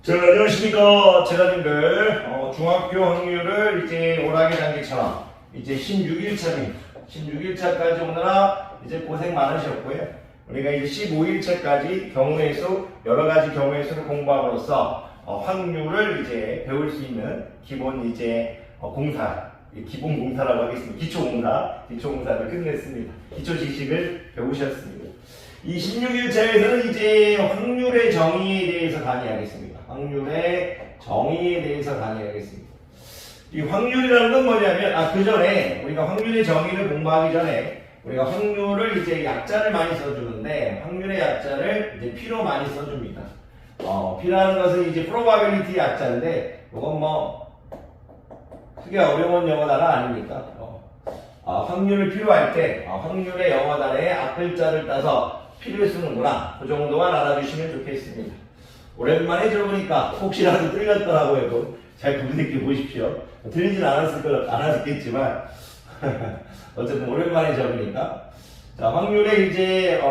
자, 안녕하십니까. 제자님들. 중학교 확률을 이제 오락의 단계처럼 이제 16일차입니다. 16일차까지 오느라 이제 고생 많으셨고요. 우리가 이제 15일차까지 경우의 수, 여러 가지 경우의 수를 공부함으로써 확률을 이제 배울 수 있는 기본 이제 공사, 기본 공사라고 하겠습니다. 기초공사를 끝냈습니다. 기초 지식을 배우셨습니다. 이 16일차에서는 이제 확률의 정의에 대해서 강의하겠습니다. 확률의 정의에 대해서 강의하겠습니다. 이 확률이라는 건 뭐냐면, 그 전에, 우리가 확률의 정의를 공부하기 전에, 우리가 확률을 이제 약자를 많이 써주는데, 확률의 약자를 이제 P로 많이 써줍니다. P라는 것은 이제 probability 약자인데, 이건 뭐, 크게 어려운 영어 단어 아닙니까? 확률을 P로 할 때, 확률의 영어 단어에 앞글자를 따서 P를 쓰는구나. 그 정도만 알아주시면 좋겠습니다. 오랜만에 들어보니까 혹시라도 틀렸더라고 해도 잘 검색해 보십시오. 틀리진 않았겠지만 어쨌든 오랜만에 적으니까. 자, 확률에 이제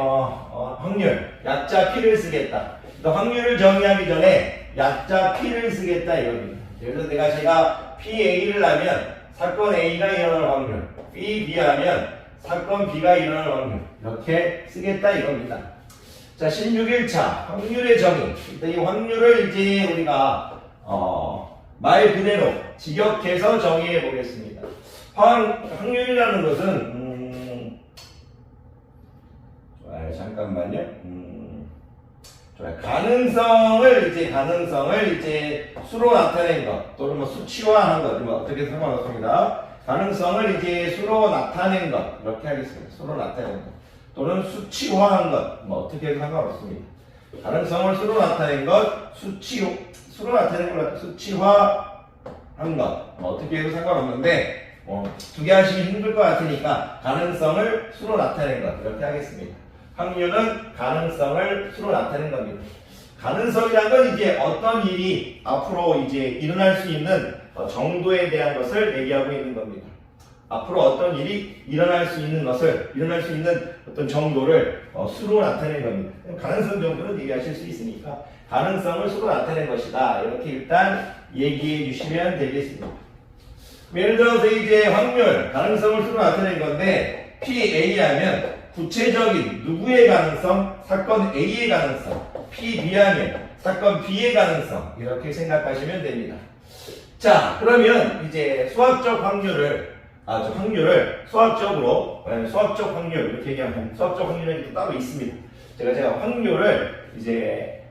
확률 약자 P를 쓰겠다. 그러니까 확률을 정의하기 전에 약자 P를 쓰겠다 이겁니다. 그래서 제가 PA를 하면 사건 A가 일어날 확률, B 하면 사건 B가 일어날 확률 이렇게 쓰겠다 이겁니다. 자, 16일차 확률의 정의. 일단 이 확률을 이제 우리가 말 그대로 직역해서 정의해 보겠습니다. 확률이라는 것은 좋아요. 잠깐만요. 좋아요. 가능성을 이제 수로 나타낸 것 또는 뭐 수치화한 것 뭐 어떻게 상관없습니다. 가능성을 이제 수로 나타낸 것 이렇게 하겠습니다. 수로 나타낸 것. 또는 수치화한 것, 뭐 어떻게 해도 상관없습니다. 가능성을 수로 나타낸 것, 수로 나타낸 것, 수치화한 것, 뭐 어떻게 해도 상관없는데, 두 개 하시기 힘들 것 같으니까 가능성을 수로 나타낸 것 이렇게 하겠습니다. 확률은 가능성을 수로 나타낸 겁니다. 가능성이란 건 이제 어떤 일이 앞으로 이제 일어날 수 있는 정도에 대한 것을 얘기하고 있는 겁니다. 앞으로 어떤 일이 일어날 수 있는 어떤 정도를 수로 나타낸 겁니다. 가능성 정도는 얘기하실 수 있으니까 가능성을 수로 나타낸 것이다. 이렇게 일단 얘기해 주시면 되겠습니다. 예를 들어서 이제 확률, 가능성을 수로 나타낸 건데 PA 하면 구체적인 누구의 가능성, 사건 A의 가능성, PB 하면 사건 B의 가능성 이렇게 생각하시면 됩니다. 자, 그러면 이제 수학적 확률을 수학적 확률 이렇게 얘기하면 수학적 확률은 또 따로 있습니다. 제가 확률을 이제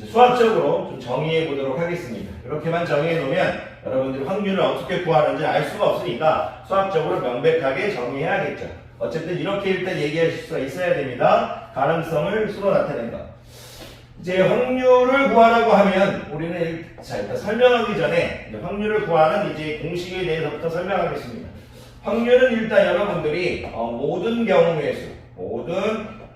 수학적으로 좀 정의해 보도록 하겠습니다. 이렇게만 정의해 놓으면 여러분들이 확률을 어떻게 구하는지 알 수가 없으니까 수학적으로 명백하게 정의해야겠죠. 어쨌든 이렇게 일단 얘기할 수가 있어야 됩니다. 가능성을 수로 나타낸 것. 이제 확률을 구하라고 하면 우리는 일단 설명하기 전에 확률을 구하는 이제 공식에 대해서부터 설명하겠습니다. 확률은 일단 여러분들이 모든 경우의 수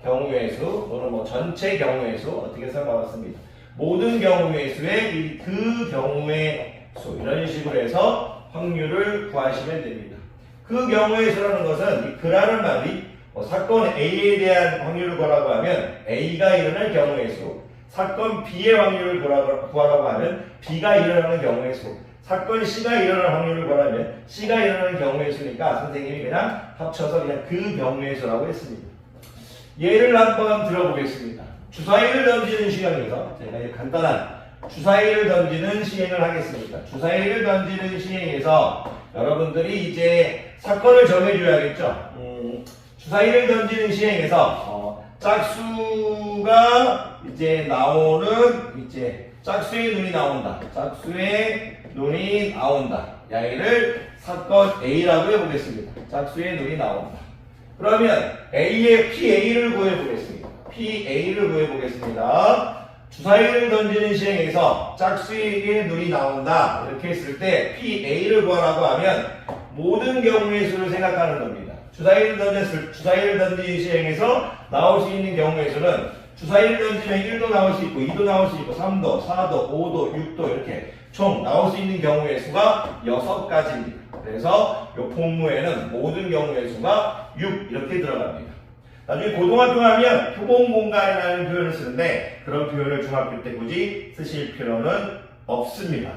또는 뭐 전체 경우의 수 어떻게 상관없습니다. 모든 경우의 수의 그 경우의 수 이런 식으로 해서 확률을 구하시면 됩니다. 그 경우의 수라는 것은 그라는 말이 사건 A에 대한 확률을 구하라고 하면 A가 일어날 경우의 수, 사건 B의 확률을 구하라고 하면 B가 일어나는 경우의 수, 사건 C가 일어날 확률을 구하라면 C가 일어나는 경우의 수니까 선생님이 그냥 합쳐서 그냥 그 경우의 수라고 했습니다. 예를 한번 들어보겠습니다. 주사위를 던지는 시험에서 제가 간단한 주사위를 던지는 시행을 하겠습니다. 주사위를 던지는 시행에서 여러분들이 이제 사건을 정해줘야겠죠. 주사위를 던지는 시행에서 짝수가 이제 나오는 짝수의 눈이 나온다. 짝수의 눈이 나온다. 얘를 사건 A라고 해보겠습니다. 짝수의 눈이 나온다. 그러면 PA를 구해보겠습니다. PA를 구해보겠습니다. 주사위를 던지는 시행에서 짝수의 눈이 나온다. 이렇게 했을 때 PA를 구하라고 하면 모든 경우의 수를 생각하는 겁니다. 주사위를 던지는 시행에서 나올 수 있는 경우의 수는 주사위를 던지면 1도 나올 수 있고 2도 나올 수 있고 3도, 4도, 5도, 6도 이렇게 총 나올 수 있는 경우의 수가 6가지입니다. 그래서 이 본무에는 모든 경우의 수가 6 이렇게 들어갑니다. 나중에 고등학교 가면 표본공간이라는 표현을 쓰는데 그런 표현을 중학교 때 굳이 쓰실 필요는 없습니다.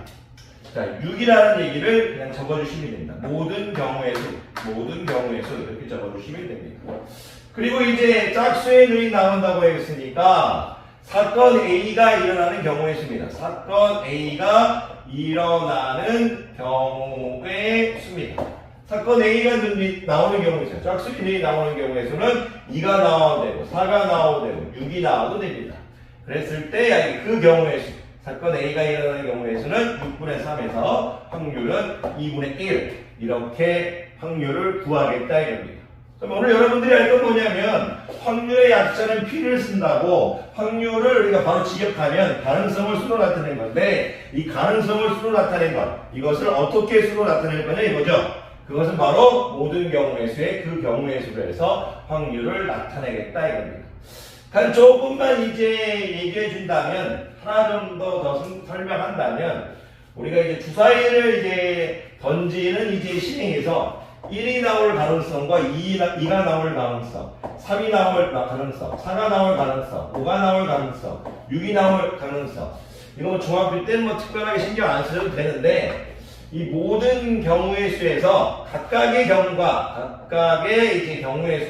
자, 6이라는 얘기를 그냥 적어주시면 됩니다. 모든 경우의 수 이렇게 적어주시면 됩니다. 그리고 이제 짝수의 눈이 나온다고 했으니까 사건 A가 일어나는 경우의 수입니다. 사건 A가 일어나는 경우의 수입니다. 사건 A가 나오는 경우에 있어요. 짝수 눈이 나오는 경우의 수는 2가 나와도 되고 4가 나와도 되고 6이 나와도 됩니다. 그랬을 때 그 경우의 수, 사건 A가 일어나는 경우의 수는 6분의 3에서 확률은 2분의 1 이렇게 확률을 구하겠다 이겁니다. 그럼 오늘 여러분들이 알 건 뭐냐면 확률의 약자는 P를 쓴다고 확률을 우리가 바로 직역하면 가능성을 수로 나타낸 건데 이 가능성을 수로 나타낸 것 이것을 어떻게 수로 나타낼 거냐 이거죠. 그것은 바로 모든 경우의 수의 그 경우의 수로 해서 확률을 나타내겠다 이겁니다. 단 조금만 이제 얘기해 준다면 하나 정도 더 설명한다면 우리가 이제 주사위를 이제 던지는 이제 시행에서 1이 나올 가능성과 2가 나올 가능성, 3이 나올 가능성, 4가 나올 가능성, 5가 나올 가능성, 6이 나올 가능성 이거 중학교 때는 뭐 특별하게 신경 안 쓰셔도 되는데 이 모든 경우의 수에서 각각의 경우가 각각의 이제 경우의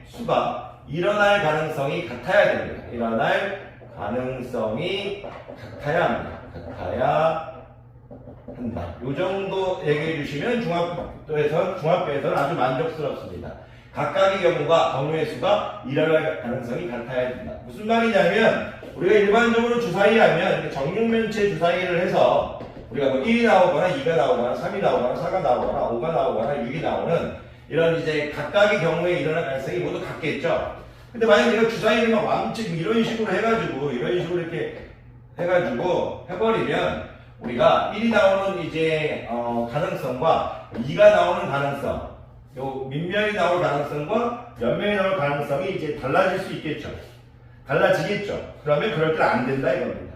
수가 일어날 가능성이 같아야 됩니다. 일어날 가능성이 같아야 합니다. 같아야 한다. 요 정도 얘기해 주시면 중학교에서는 아주 만족스럽습니다. 각각의 경우의 수가 일어날 가능성이 같아야 된다. 무슨 말이냐면 우리가 일반적으로 주사위 하면 정육면체 주사위를 해서 우리가 뭐 1이 나오거나 2가 나오거나 3이 나오거나 4가 나오거나 5가 나오거나 6이 나오는 이런 이제 각각의 경우에 일어날 가능성이 모두 같겠죠. 근데 만약 내가 주사위를 막 왕창 이런 식으로 해가지고 이렇게 해가지고 해버리면 우리가 1이 나오는 이제 가능성과 2가 나오는 가능성, 요 밑면이 나올 가능성과 옆면이 나올 가능성이 이제 달라질 수 있겠죠. 달라지겠죠. 그러면 그럴 때는 안 된다 이겁니다.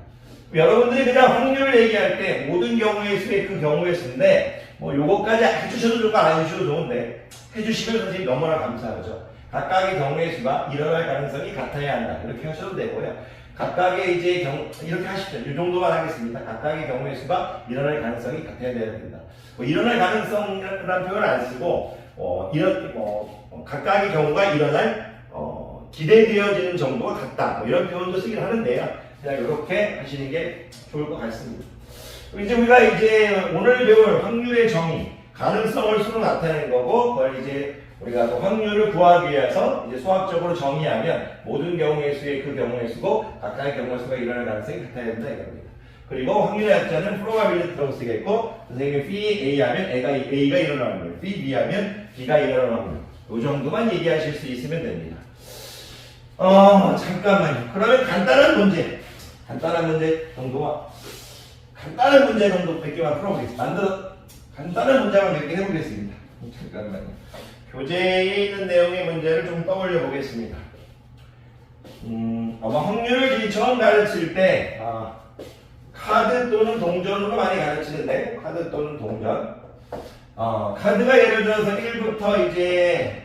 여러분들이 그냥 확률을 얘기할 때 모든 경우의 수의 그 경우의 수인데 뭐 요거까지 해주셔도 좋고 안 해주셔도 좋은데 해주시면 선생님 너무나 감사하죠. 각각의 경우의 수가 일어날 가능성이 같아야 한다. 이렇게 하셔도 되고요. 각각의 이제 이렇게 하십시오. 이 정도만 하겠습니다. 각각의 경우의 수가 일어날 가능성이 같아야 된다. 뭐 일어날 가능성이라는 표현을 안 쓰고 각각의 경우가 일어날 기대되어지는 정도가 같다. 뭐 이런 표현도 쓰긴 하는데요. 그냥 이렇게 하시는 게 좋을 것 같습니다. 이제 우리가 오늘 배울 확률의 정의, 가능성을 수로 나타내는 거고, 그걸 이제 우리가 또 확률을 구하기 위해서 이제 수학적으로 정의하면 모든 경우의 수의 그 경우의 수고 각각의 경우의 수가 일어날 가능성이 같아야 된다 이겁니다. 그리고 확률의 약자는 probability라고 쓰겠고, 선생님이 P A 하면 A가 일어나는 확률, P B 하면 B가 일어나는 확률. 이 정도만 얘기하실 수 있으면 됩니다. 잠깐만요. 그러면 간단한 문제 정도 몇 개만 풀어보겠습니다. 간단한 문제만 몇 개 해보겠습니다. 잠깐만요. 교재에 있는 내용의 문제를 좀 떠올려 보겠습니다. 아마 확률을 처음 가르칠 때 카드 또는 동전으로 많이 가르치는데 카드 또는 동전 카드가 예를 들어서 1부터 이제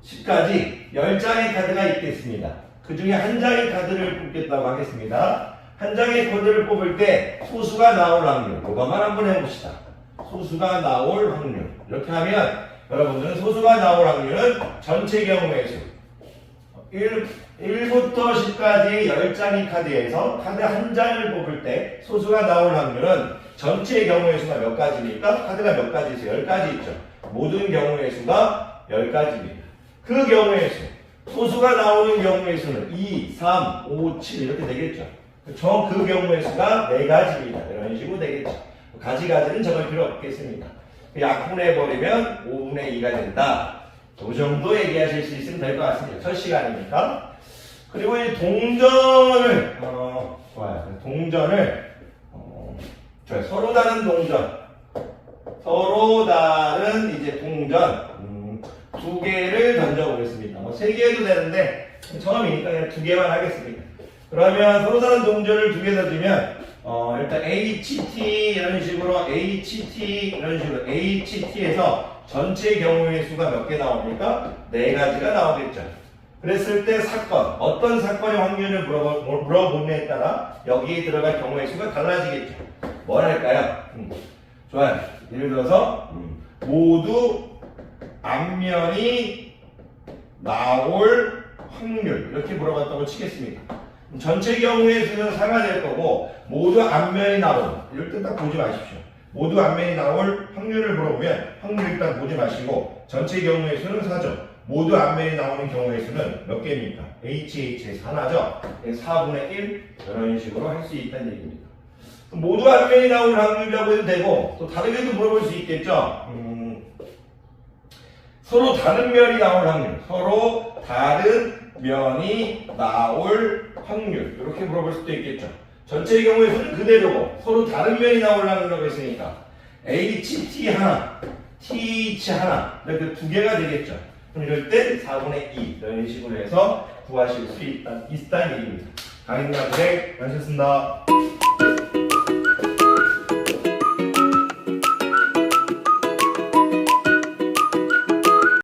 10까지 10장의 카드가 있겠습니다. 그 중에 한 장의 카드를 뽑겠다고 하겠습니다. 한 장의 카드를 뽑을 때 소수가 나올 확률 이거만 한번 해봅시다. 소수가 나올 확률 이렇게 하면 여러분들은 소수가 나올 확률은 전체 경우의 수 1부터 10까지의 10장의 카드에서 카드 한 장을 뽑을 때 소수가 나올 확률은 전체 경우의 수가 몇 가지입니까? 카드가 몇 가지 있어요? 10가지 있죠. 모든 경우의 수가 10가지입니다. 그 경우의 수 소수가 나오는 경우의 수는 2, 3, 5, 7 이렇게 되겠죠. 그 경우의 수가 4가지입니다. 이런 식으로 되겠죠. 가지는 적을 필요 없겠습니다. 약분해버리면 5분의 2가 된다. 이 정도 얘기하실 수 있으면 될 것 같습니다. 첫 시간이니까. 그리고 이 동전을, 좋아요. 동전을, 서로 다른 동전. 서로 다른 이제 동전. 2개를 던져보겠습니다. 뭐 3개 해도 되는데, 처음이니까 그냥 2개만 하겠습니다. 그러면 서로 다른 동전을 2개 던지면, 일단 HT 이런 식으로 HT에서 전체 경우의 수가 몇 개 나옵니까? 4가지가 나오겠죠. 그랬을 때 사건, 어떤 사건의 확률을 물어보느냐에 따라 여기에 들어갈 경우의 수가 달라지겠죠. 뭘 할까요? 좋아요. 예를 들어서 모두 앞면이 나올 확률 이렇게 물어봤다고 치겠습니다. 전체 경우의 수는 4가 될 거고 모두 앞면이 나온 이럴 때 딱 보지 마십시오. 모두 앞면이 나올 확률을 물어보면 확률 일단 보지 마시고 전체 경우의 수는 4죠. 모두 앞면이 나오는 경우의 수는 몇 개입니까? HH에서 하나죠. 4분의 1 이런 식으로 할 수 있다는 얘기입니다. 모두 앞면이 나올 확률이라고 해도 되고 또 다르게도 물어볼 수 있겠죠. 서로 다른 면이 나올 확률, 서로 다른 면이 나올 확률 이렇게 물어볼 수도 있겠죠. 전체의 경우에 수는 그대로고 서로 다른 면이 나올 확률이라고 했으니까 HT 하나, TH 하나 이렇게 두 개가 되겠죠. 그럼 이럴 때 4분의 2 이런 식으로 해서 구하실 수 있다는 얘기입니다. 강의님 고생 많으셨습니다.